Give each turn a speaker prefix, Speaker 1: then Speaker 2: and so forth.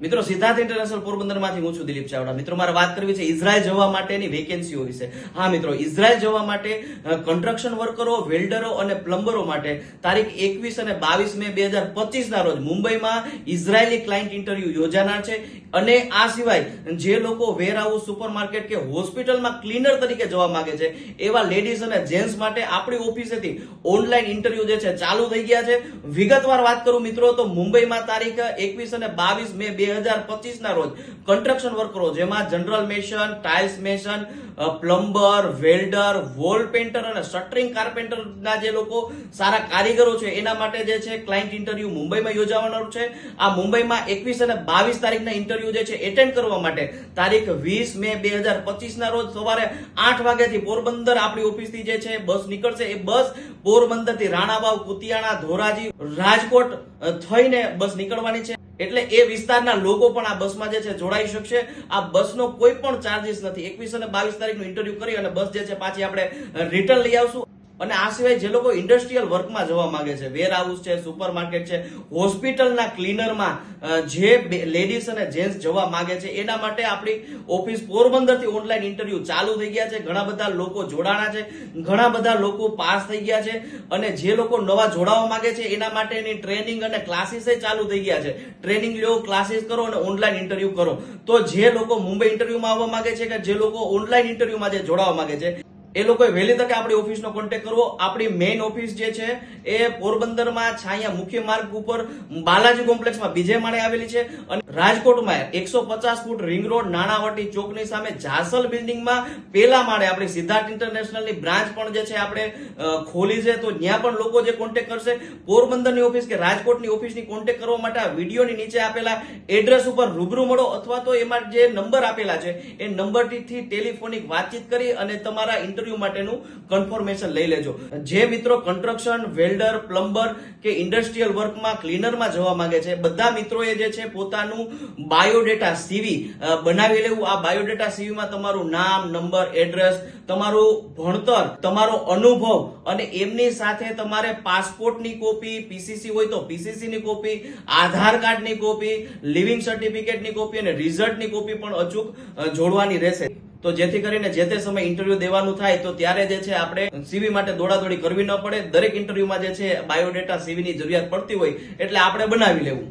Speaker 1: મિત્રો સિદ્ધાર્થ ઇન્ટરનેશનલ પોરબંદરમાંથી હું છું દિલીપ ચાવડા। મિત્રો મારે વાત કરવી છે ઇઝરાયલ જવા માટેની વેકેન્સીઓ વિશે। હા મિત્રો, ઇઝરાયલ જવા માટે કન્સ્ટ્રક્શન વર્કરો, વેલ્ડરો અને પ્લમ્બરો માટે તારીખ 21 અને 22 મે 2025 ના રોજ મુંબઈમાં ઇઝરાયેલી ક્લાયન્ટ ઇન્ટરવ્યુ યોજાનાર છે। અને આ સિવાય જે લોકો વેરહાઉસ, સુપરમાર્કેટ કે હોસ્પિટલમાં ક્લીનર તરીકે જવા માંગે છે એવા લેડીઝ અને જેન્ટ્સ માટે આપણી ઓફિસેથી ઓનલાઈન ઇન્ટરવ્યુ જે છે ચાલુ થઈ ગયા છે। વિગતવાર વાત કરું મિત્રો તો મુંબઈમાં તારીખ 21 અને 22 મે 2025 ના રોજ કન્સ્ટ્રક્શન વર્કરો, જેમાં general mason, tiles mason, plumber, welder, wall painter અને શટરિંગ કાર્પેન્ટર ના જે લોકો સારા કારીગરો છે એના માટે જે છે ક્લાયન્ટ ઇન્ટરવ્યુ મુંબઈમાં યોજાવાનું છે। આ મુંબઈમાં 21 અને 22 તારીખના ઇન્ટરવ્યુ જે છે એટેન્ડ કરવા માટે તારીખ 20 મે 2025 ના રોજ સવારે 8 વાગ્યાથી પોરબંદર આપણી ઓફિસથી જે છે બસ નીકળશે। એ બસ પોરબંદરથી રાણાવાવ, કુતિયાણા, ધોરાજી, રાજકોટ થઈને બસ નીકળવાની છે। એટલે એ વિસ્તારના લોકો પણ આ બસમાં જે છે જોડાઈ શકશે। આ બસનો કોઈ પણ ચાર્જીસ નથી। 21 અને 22 તારીખનું ઇન્ટરવ્યુ કરી અને બસ જે છે પાછી આપણે રિટર્ન લઈ આવશું। અને આ સિવાય જે લોકો ઇન્ડસ્ટ્રીયલ વર્કમાં જવા માંગે છે, વેરહાઉસ છે, સુપરમાર્કેટ છે, હોસ્પિટલના ક્લીનરમાં જે લેડીઝ અને જેન્ટ્સ જવા માંગે છે એના માટે આપણી ઓફિસ પોરબંદરથી ઓનલાઈન ઇન્ટરવ્યુ ચાલુ થઈ ગયા છે। ઘણા બધા લોકો જોડાણા છે, ઘણા બધા લોકો પાસ થઈ ગયા છે અને જે લોકો નવા જોડાવા માંગે છે એના માટેની ટ્રેનિંગ અને ક્લાસીસ ચાલુ થઈ ગયા છે। ટ્રેનિંગ લો, ક્લાસીસ કરો અને ઓનલાઈન ઇન્ટરવ્યુ કરો। તો જે લોકો મુંબઈ ઇન્ટરવ્યુમાં આવવા માંગે છે કે જે લોકો ઓનલાઈન ઇન્ટરવ્યુમાં જે જોડાવા માંગે છે એ લોકોએ વહેલી તકે આપણી ઓફિસનો કોન્ટેક્ટ કરવો। આપણી મેઇન ઓફિસ જે છે એ પોરબંદરમાં છાયા મુખ્ય માર્ગ ઉપર બાલાજી કોમ્પ્લેક્સમાં બીજે માળે આવેલી છે અને રાજકોટમાં 150 ફૂટ રિંગ રોડ, નાણાવટી ચોકની સામે જાસલ બિલ્ડિંગમાં પહેલા માળે આપણી સિદ્ધાર્થ ઇન્ટરનેશનલની બ્રાન્ચ પણ જે છે આપણે ખોલી છે। તો ત્યાં પણ લોકો જે કોન્ટેક્ટ કરશે પોરબંદરની ઓફિસ કે રાજકોટની ઓફિસની કોન્ટેક્ટ કરવા માટે આ વિડીયોની નીચે આપેલા એડ્રેસ ઉપર રૂબરૂ મળો અથવા તો એમાં જે નંબર આપેલા છે એ નંબરથી ટેલિફોનિક વાતચીત કરી અને તમારા ઇન્ટરવ્યુ માટેનું કન્ફર્મેશન લઈ લેજો। જે મિત્રો કન્સ્ટ્રક્શન, વેલ્ડર, પ્લમ્બર કે ઇન્ડસ્ટ્રીયલ વર્કમાં ક્લીનરમાં જવા માંગે છે બધા મિત્રોએ જે છે પોતાનું બાયોડેટા સીવી બનાવી લેવું। આ બાયોડેટા સીવીમાં તમારું નામ, નંબર, એડ્રેસ, તમારું ભણતર, તમારો અનુભવ અને એમની સાથે તમારે પાસપોર્ટની કોપી, પીસીસી હોય તો પીસીસીની કોપી, આધાર કાર્ડની કોપી, લિવિંગ સર્ટિફિકેટની કોપી અને રિઝલ્ટની કોપી પણ અચૂક જોડવાની રહેશે। તો જેથી કરીને જે તે સમય ઇન્ટરવ્યુ દેવાનું થાય તો ત્યારે જે છે આપણે સીવી માટે દોડાદોડી કરવી ન પડે। દરેક ઇન્ટરવ્યુમાં જે છે બાયોડેટા સીવીની જરૂરિયાત પડતી હોય એટલે આપણે બનાવી લેવું।